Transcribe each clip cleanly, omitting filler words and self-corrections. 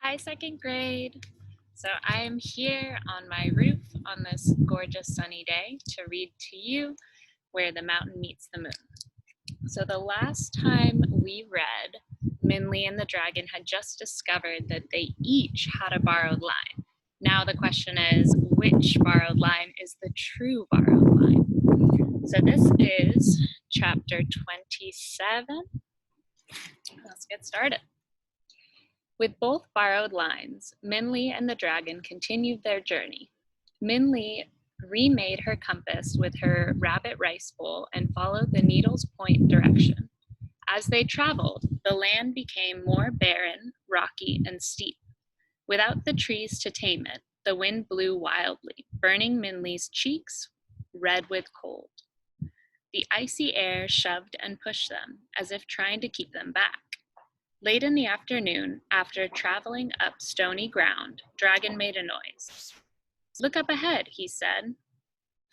Hi, second grade. So I am here on my roof on this gorgeous sunny day to read to you Where the Mountain Meets the Moon. So the last time we read, Minli and the dragon had just discovered that they each had a borrowed line. Now the question is, which borrowed line is the true borrowed line? So this is chapter 27. Let's get started. With both borrowed lines, Minli and the dragon continued their journey. Minli remade her compass with her rabbit rice bowl and followed the needle's point direction. As they traveled, the land became more barren, rocky, and steep. Without the trees to tame it, the wind blew wildly, burning Minli's cheeks red with cold. The icy air shoved and pushed them, as if trying to keep them back. Late in the afternoon, after traveling up stony ground, Dragon made a noise. "Look up ahead," he said.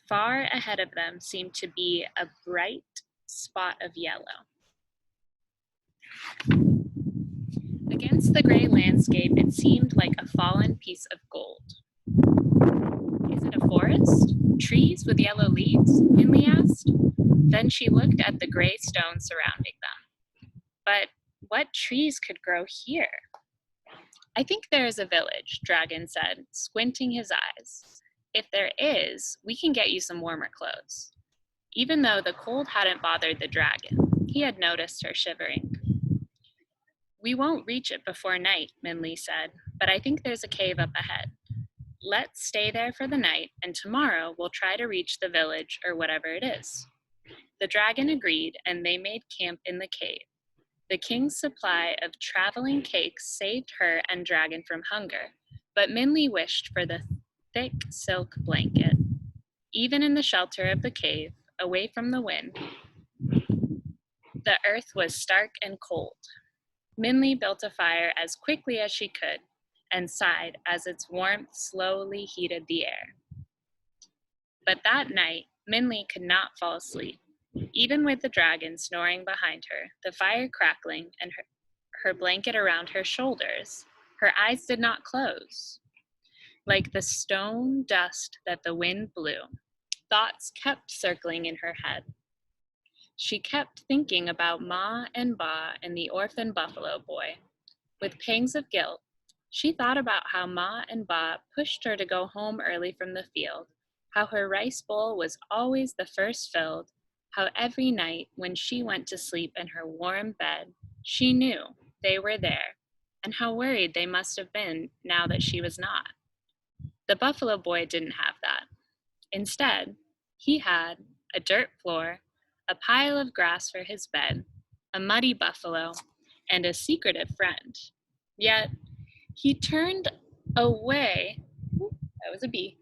Far ahead of them seemed to be a bright spot of yellow. Against the gray landscape, it seemed like a fallen piece of gold. "Is it a forest? Trees with yellow leaves?" Minli asked. Then she looked at the gray stones surrounding them. But what trees could grow here? "I think there is a village," Dragon said, squinting his eyes. "If there is, we can get you some warmer clothes." Even though the cold hadn't bothered the dragon, he had noticed her shivering. "We won't reach it before night," Minli said, "but I think there's a cave up ahead. Let's stay there for the night, and tomorrow we'll try to reach the village or whatever it is." The dragon agreed, and they made camp in the cave. The king's supply of traveling cakes saved her and Dragon from hunger, but Minli wished for the thick silk blanket. Even in the shelter of the cave, away from the wind, the earth was stark and cold. Minli built a fire as quickly as she could and sighed as its warmth slowly heated the air. But that night, Minli could not fall asleep. Even with the dragon snoring behind her, the fire crackling, and her blanket around her shoulders, her eyes did not close. Like the stone dust that the wind blew, thoughts kept circling in her head. She kept thinking about Ma and Ba and the orphan buffalo boy. With pangs of guilt, she thought about how Ma and Ba pushed her to go home early from the field, how her rice bowl was always the first filled, how every night when she went to sleep in her warm bed, she knew they were there, and how worried they must have been now that she was not. The buffalo boy didn't have that. Instead, he had a dirt floor, a pile of grass for his bed, a muddy buffalo, and a secretive friend. Yet, he turned away. That was a bee.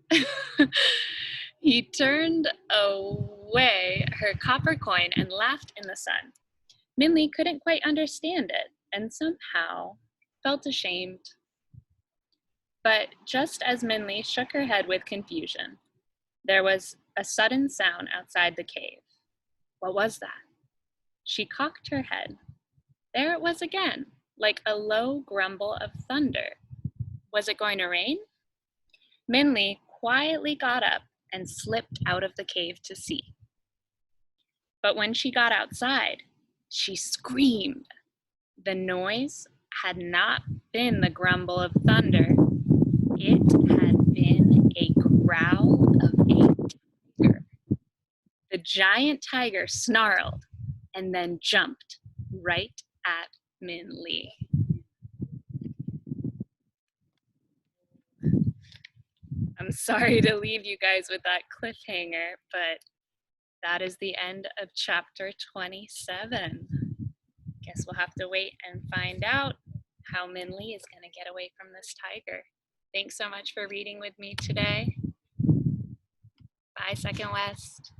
He turned away her copper coin and laughed in the sun. Minli couldn't quite understand it and somehow felt ashamed. But just as Minli shook her head with confusion, there was a sudden sound outside the cave. What was that? She cocked her head. There it was again, like a low grumble of thunder. Was it going to rain? Minli quietly got up and slipped out of the cave to see. But when she got outside, she screamed. The noise had not been the grumble of thunder. It had been a growl of a tiger. The giant tiger snarled and then jumped right at Minli. I'm sorry to leave you guys with that cliffhanger, but that is the end of chapter 27. Guess we'll have to wait and find out how Minli is going to get away from this tiger. Thanks so much for reading with me today. Bye, Second West.